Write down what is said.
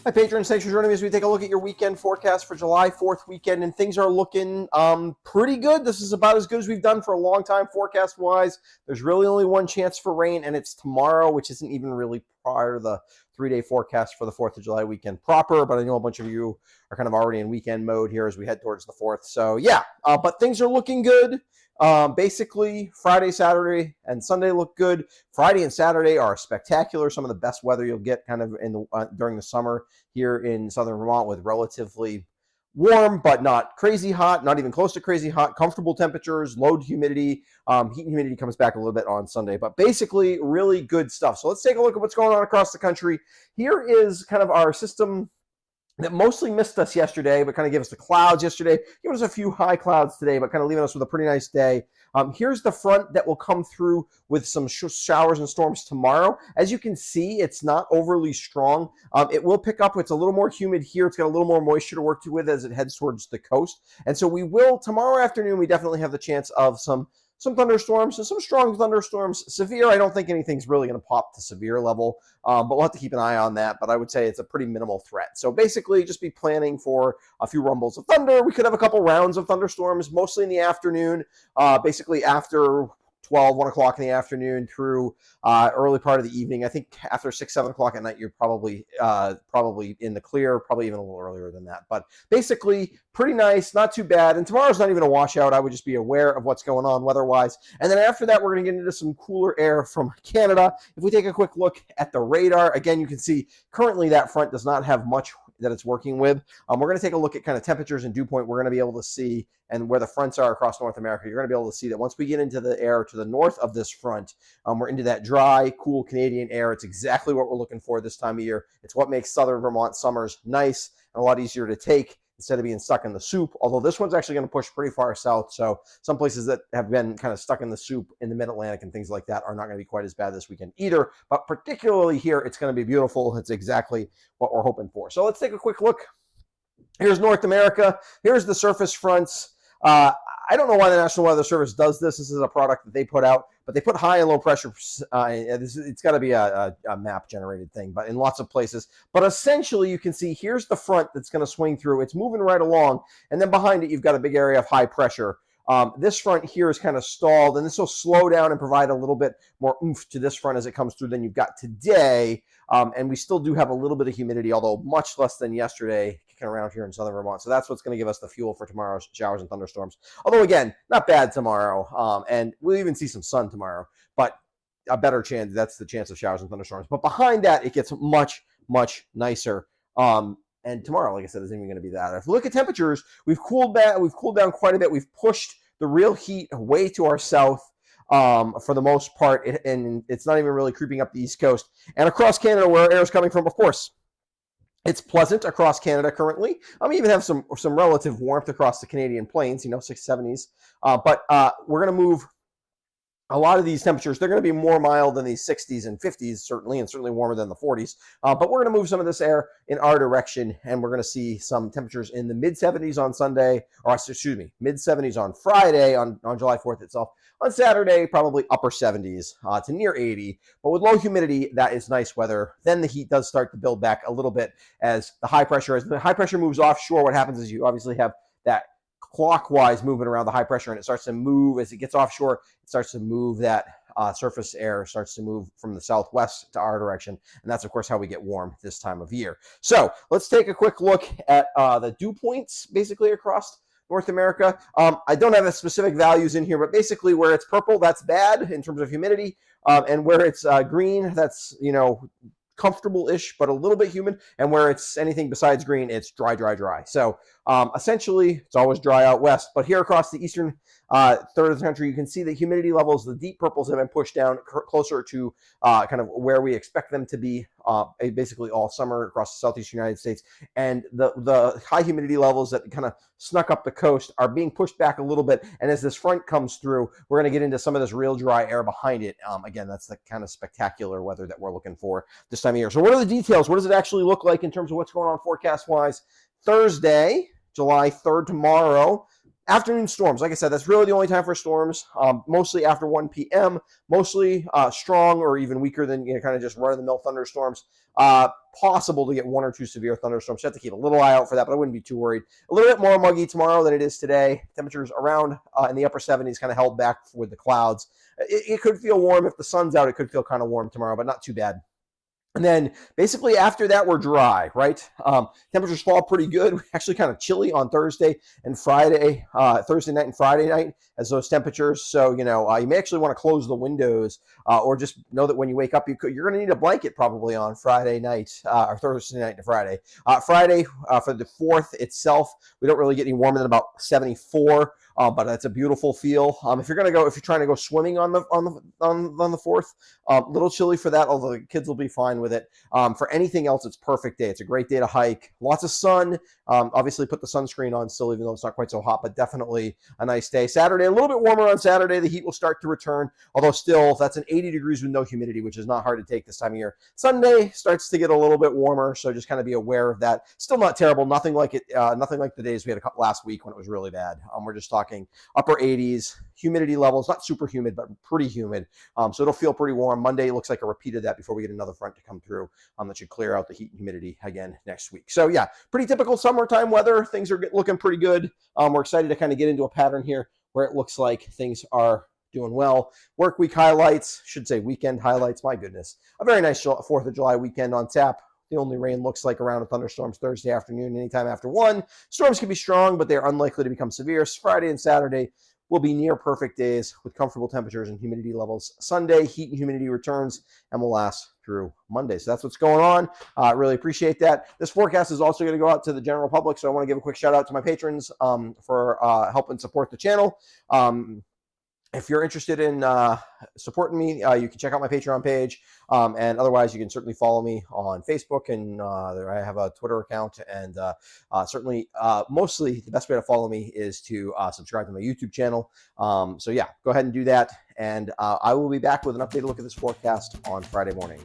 Hi, patrons. Thanks for joining me as we take a look at your weekend forecast for July 4th weekend, and things are looking pretty good. This is about as good as we've done for a long time forecast-wise. There's really only one chance for rain, and it's tomorrow, which isn't even really prior to the three-day forecast for the 4th of July weekend proper, but I know a bunch of you are kind of already in weekend mode here as we head towards the 4th. So, yeah, but things are looking good. Basically, Friday, Saturday, and Sunday look good. Friday and Saturday are spectacular. Some of the best weather you'll get kind of in the during the summer here in southern Vermont, with relatively warm but not crazy hot, not even close to crazy hot, comfortable temperatures, low humidity. Heat and humidity comes back a little bit on Sunday, but basically really good stuff. So let's take a look at what's going on across the country. Here is kind of our system that mostly missed us yesterday, but kind of gave us the clouds yesterday, gave us a few high clouds today, but kind of leaving us with a pretty nice day. Here's the front that will come through with some showers and storms tomorrow. As you can see, it's not overly strong. It will pick up. It's a little more humid here. It's got a little more moisture to work with as it heads towards the coast. And so we will, tomorrow afternoon, we definitely have the chance of some thunderstorms and some strong thunderstorms. Severe, I don't think anything's really going to pop to severe level, but we'll have to keep an eye on that. But I would say it's a pretty minimal threat. So basically, just be planning for a few rumbles of thunder. We could have a couple rounds of thunderstorms, mostly in the afternoon, basically after 1 o'clock in the afternoon through early part of the evening. I think after 6, 7 o'clock at night, you're probably in the clear, probably even a little earlier than that. But basically, pretty nice, not too bad. And tomorrow's not even a washout. I would just be aware of what's going on weather-wise. And then after that, we're going to get into some cooler air from Canada. If we take a quick look at the radar, again, you can see currently that front does not have much that it's working with. We're going to take a look at kind of temperatures and dew point. We're going to be able to see, and where the fronts are across North America, you're going to be able to see that once we get into the air to the north of this front, we're into that dry, cool Canadian air. It's exactly what we're looking for this time of year. It's what makes southern Vermont summers nice and a lot easier to take instead of being stuck in the soup, although this one's actually going to push pretty far south. So some places that have been kind of stuck in the soup in the mid-Atlantic and things like that are not going to be quite as bad this weekend either. But particularly here, it's going to be beautiful. It's exactly what we're hoping for. So let's take a quick look. Here's North America. Here's the surface fronts. I don't know why the National Weather Service does this. This is a product that they put out, but they put high and low pressure. It's got to be a map generated thing, but in lots of places. But essentially, you can see here's the front that's going to swing through. It's moving right along, and then behind it, you've got a big area of high pressure. This front here is kind of stalled, and this will slow down and provide a little bit more oomph to this front as it comes through than you've got today. And we still do have a little bit of humidity, although much less than yesterday, kicking around here in southern Vermont. So that's what's going to give us the fuel for tomorrow's showers and thunderstorms. Although, again, not bad tomorrow. And we'll even see some sun tomorrow, but a better chance. That's the chance of showers and thunderstorms. But behind that, it gets much, much nicer. And tomorrow, like I said, isn't even going to be that. If we look at temperatures, we've cooled down quite a bit. We've pushed the real heat way to our south for the most part, and it's not even really creeping up the East Coast. And across Canada, where air is coming from, of course, it's pleasant across Canada currently. We even have some relative warmth across the Canadian plains, 670s. But we're going to move a lot of these temperatures. They're going to be more mild than these 60s and 50s, certainly, and certainly warmer than the 40s. But we're going to move some of this air in our direction, and we're going to see some temperatures in the mid-70s on Sunday, or excuse me, mid-70s on Friday, on July 4th itself. On Saturday, probably upper 70s to near 80. But with low humidity, that is nice weather. Then the heat does start to build back a little bit as the high pressure moves offshore. What happens is you obviously have that clockwise movement around the high pressure, and it starts to move as it gets offshore. It starts to move that surface air starts to move from the southwest to our direction, and that's of course how we get warm this time of year. So let's take a quick look at the dew points basically across North America. I don't have the specific values in here, but basically where it's purple, that's bad in terms of humidity, and where it's green, that's comfortable-ish, but a little bit humid. And where it's anything besides green, it's dry, dry, dry. So essentially, it's always dry out west. But here across the eastern third of the country, you can see the humidity levels, the deep purples have been pushed down closer to kind of where we expect them to be basically all summer across the southeastern United States. And the high humidity levels that kind of snuck up the coast are being pushed back a little bit. And as this front comes through, we're going to get into some of this real dry air behind it. Again, that's the kind of spectacular weather that we're looking for this time of year. So what are the details? What does it actually look like in terms of what's going on forecast-wise? Thursday, July 3rd, tomorrow, Afternoon storms, like I said, that's really the only time for storms. Mostly after 1 p.m. Mostly strong or even weaker than kind of just run-of-the-mill thunderstorms. Possible to get 1 or 2 severe thunderstorms. You have to keep a little eye out for that, but I wouldn't be too worried. A little bit more muggy tomorrow than it is today. Temperatures around in the upper 70s, kind of held back with the clouds. It could feel warm if the sun's out. It could feel kind of warm tomorrow, but not too bad. And then basically after that, we're dry, right? Temperatures fall pretty good. We're actually kind of chilly on Thursday and Friday, Thursday night and Friday night as those temperatures. So, you may actually want to close the windows or just know that when you wake up, you're going to need a blanket probably on Friday night or Thursday night to Friday. Friday for the 4th itself, we don't really get any warmer than about 74. But that's a beautiful feel. If you're trying to go swimming on the 4th, little chilly for that, although the kids will be fine with it. For anything else, it's a perfect day. It's a great day to hike. Lots of sun. Obviously, put the sunscreen on still, even though it's not quite so hot, but definitely a nice day. Saturday, a little bit warmer on Saturday. The heat will start to return, although still that's an 80 degrees with no humidity, which is not hard to take this time of year. Sunday starts to get a little bit warmer, so just kind of be aware of that. Still not terrible. Nothing like the days we had last week when it was really bad. We're just talking upper 80s, humidity levels, not super humid, but pretty humid. So it'll feel pretty warm. Monday looks like a repeat of that before we get another front to come through that should clear out the heat and humidity again next week. So yeah, pretty typical summertime weather. Things are looking pretty good. We're excited to kind of get into a pattern here where it looks like things are doing well. Work week highlights, should say weekend highlights. My goodness, a very nice 4th of July weekend on tap. The only rain looks like around thunderstorms Thursday afternoon, anytime after 1. Storms can be strong, but they're unlikely to become severe. Friday and Saturday will be near perfect days with comfortable temperatures and humidity levels. Sunday, heat and humidity returns and will last through Monday. So that's what's going on. I really appreciate that. This forecast is also going to go out to the general public, so I want to give a quick shout out to my patrons for helping support the channel. If you're interested in supporting me, you can check out my Patreon page. And otherwise, you can certainly follow me on Facebook. And I have a Twitter account. And certainly, mostly the best way to follow me is to subscribe to my YouTube channel. So yeah, go ahead and do that. And I will be back with an updated look at this forecast on Friday morning.